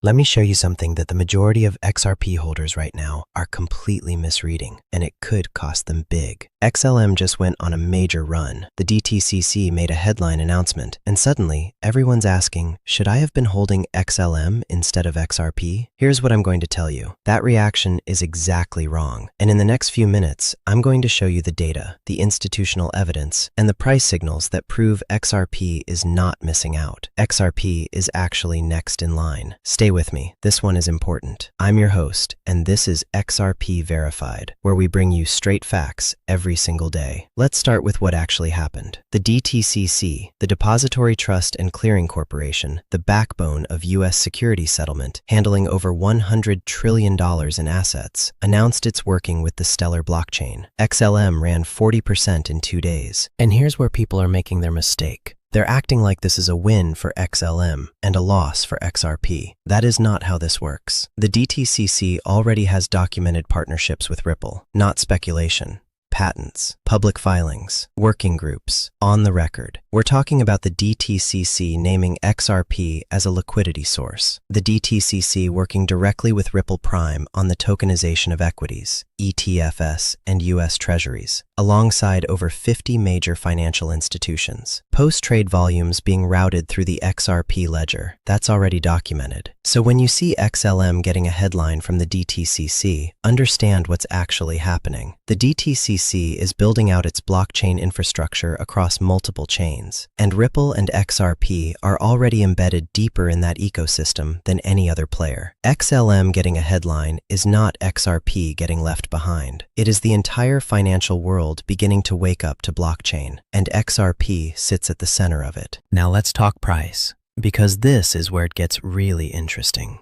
Let me show you something that the majority of XRP holders right now are completely misreading, and it could cost them big. XLM just went on a major run. The DTCC made a headline announcement, and suddenly everyone's asking, should I have been holding XLM instead of XRP? Here's what I'm going to tell you. That reaction is exactly wrong. And in the next few minutes, I'm going to show you the data, the institutional evidence, and the price signals that prove XRP is not missing out. XRP is actually next in line. Stay with me. This one is important. I'm your host, and this is XRP Verified, where we bring you straight facts every single day. Let's start with what actually happened. The DTCC, the Depository Trust and Clearing Corporation, the backbone of U.S. security settlement, handling over $100 trillion in assets, announced it's working with the Stellar blockchain. XLM ran 40% in 2 days. And here's where people are making their mistake. They're acting like this is a win for XLM and a loss for XRP. That is not how this works. The DTCC already has documented partnerships with Ripple, not speculation. Patents, public filings, working groups, on the record. We're talking about the DTCC naming XRP as a liquidity source. The DTCC working directly with Ripple Prime on the tokenization of equities, ETFs, and U.S. treasuries, alongside over 50 major financial institutions. Post-trade volumes being routed through the XRP Ledger. That's already documented. So when you see XLM getting a headline from the DTCC, understand what's actually happening. The DTCC is building out its blockchain infrastructure across multiple chains, and Ripple and XRP are already embedded deeper in that ecosystem than any other player. XLM getting a headline is not XRP getting left behind. It is the entire financial world beginning to wake up to blockchain, and XRP sits at the center of it. Now let's talk price, because this is where it gets really interesting.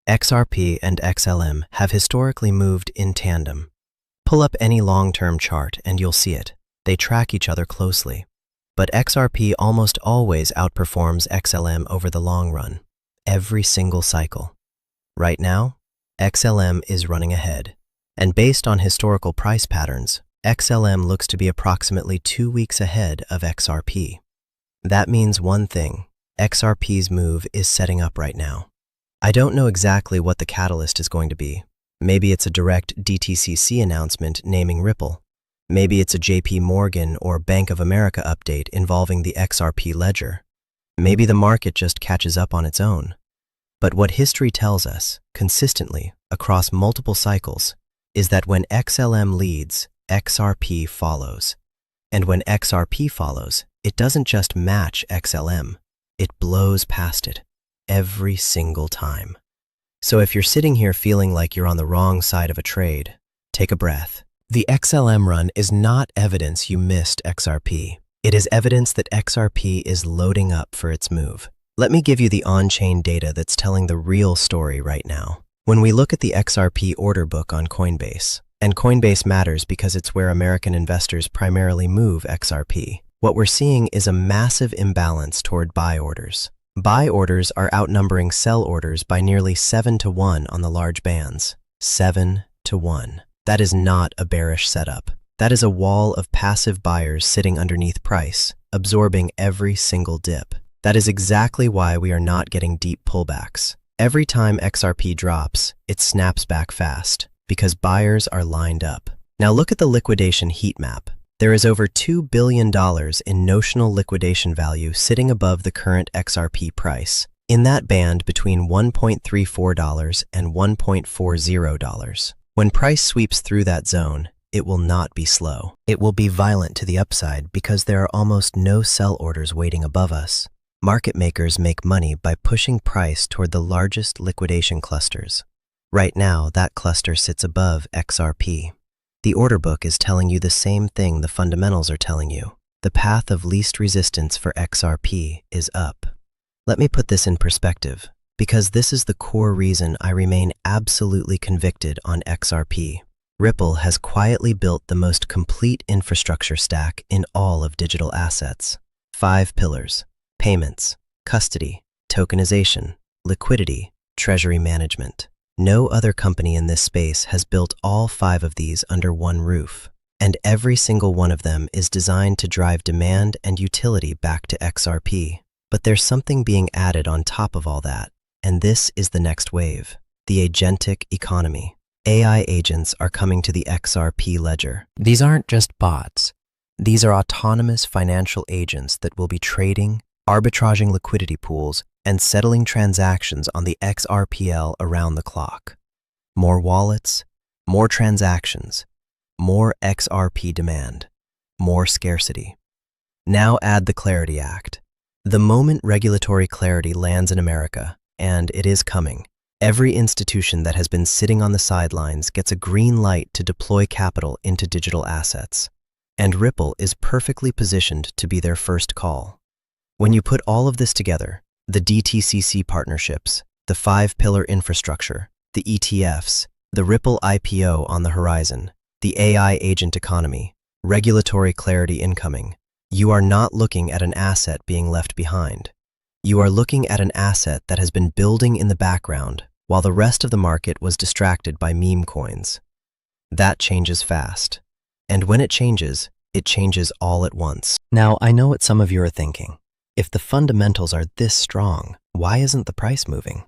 XRP and XLM have historically moved in tandem. Pull up any long-term chart and you'll see it. They track each other closely. But XRP almost always outperforms XLM over the long run, every single cycle. Right now, XLM is running ahead. And based on historical price patterns, XLM looks to be approximately 2 weeks ahead of XRP. That means one thing: XRP's move is setting up right now. I don't know exactly what the catalyst is going to be. Maybe it's a direct DTCC announcement naming Ripple. Maybe it's a JP Morgan or Bank of America update involving the XRP Ledger. Maybe the market just catches up on its own. But what history tells us, consistently, across multiple cycles, is that when XLM leads, XRP follows. And when XRP follows, it doesn't just match XLM, it blows past it, every single time. So if you're sitting here feeling like you're on the wrong side of a trade, take a breath. The XLM run is not evidence you missed XRP. It is evidence that XRP is loading up for its move. Let me give you the on-chain data that's telling the real story right now. When we look at the XRP order book on Coinbase, and Coinbase matters because it's where American investors primarily move XRP, what we're seeing is a massive imbalance toward buy orders. Buy orders are outnumbering sell orders by nearly 7 to 1 on the large bands. 7 to 1. That is not a bearish setup. That is a wall of passive buyers sitting underneath price, absorbing every single dip. That is exactly why we are not getting deep pullbacks. Every time XRP drops, it snaps back fast, because buyers are lined up. Now look at the liquidation heat map. There is over $2 billion in notional liquidation value sitting above the current XRP price, in that band between $1.34 and $1.40. When price sweeps through that zone, it will not be slow. It will be violent to the upside because there are almost no sell orders waiting above us. Market makers make money by pushing price toward the largest liquidation clusters. Right now, that cluster sits above XRP. The order book is telling you the same thing the fundamentals are telling you. The path of least resistance for XRP is up. Let me put this in perspective, because this is the core reason I remain absolutely convicted on XRP. Ripple has quietly built the most complete infrastructure stack in all of digital assets. 5 pillars: payments, custody, tokenization, liquidity, treasury management. No other company in this space has built all 5 of these under one roof, and every single one of them is designed to drive demand and utility back to XRP. But there's something being added on top of all that. And this is the next wave, the agentic economy. AI agents are coming to the XRP Ledger. These aren't just bots. These are autonomous financial agents that will be trading, arbitraging liquidity pools, and settling transactions on the XRPL around the clock. More wallets, more transactions, more XRP demand, more scarcity. Now add the Clarity Act. The moment regulatory clarity lands in America, and it is coming, every institution that has been sitting on the sidelines gets a green light to deploy capital into digital assets. And Ripple is perfectly positioned to be their first call. When you put all of this together, the DTCC partnerships, the 5-pillar infrastructure, the ETFs, the Ripple IPO on the horizon, the AI agent economy, regulatory clarity incoming, you are not looking at an asset being left behind. You are looking at an asset that has been building in the background while the rest of the market was distracted by meme coins. That changes fast. And when it changes all at once. Now, I know what some of you are thinking. If the fundamentals are this strong, why isn't the price moving?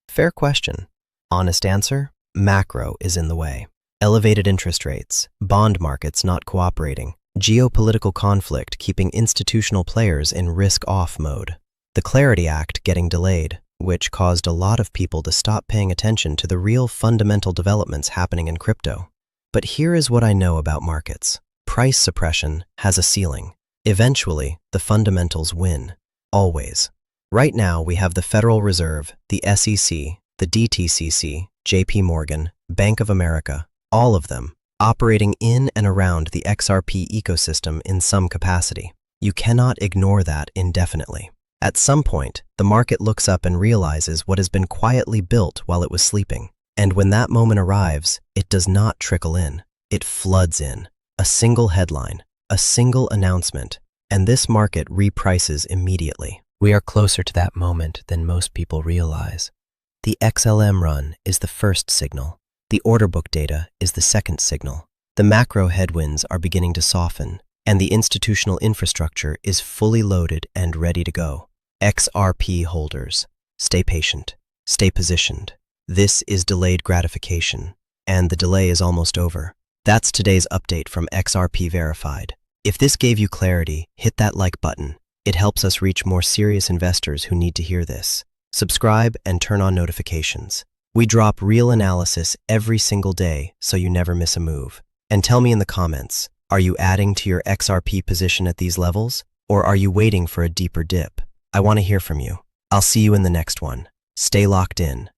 Fair question. Honest answer, macro is in the way. Elevated interest rates, bond markets not cooperating, geopolitical conflict keeping institutional players in risk-off mode. The Clarity Act getting delayed, which caused a lot of people to stop paying attention to the real fundamental developments happening in crypto. But here is what I know about markets. Price suppression has a ceiling. Eventually, the fundamentals win. Always. Right now, we have the Federal Reserve, the SEC, the DTCC, JP Morgan, Bank of America, all of them, operating in and around the XRP ecosystem in some capacity. You cannot ignore that indefinitely. At some point, the market looks up and realizes what has been quietly built while it was sleeping. And when that moment arrives, it does not trickle in. It floods in. A single headline, a single announcement, and this market reprices immediately. We are closer to that moment than most people realize. The XLM run is the first signal. The order book data is the second signal. The macro headwinds are beginning to soften, and the institutional infrastructure is fully loaded and ready to go. XRP holders, stay patient, stay positioned. This is delayed gratification, and the delay is almost over. That's today's update from XRP Verified. If this gave you clarity, hit that like button. It helps us reach more serious investors who need to hear this. Subscribe and turn on notifications. We drop real analysis every single day, so you never miss a move. And tell me in the comments, are you adding to your XRP position at these levels, or are you waiting for a deeper dip? I want to hear from you. I'll see you in the next one. Stay locked in.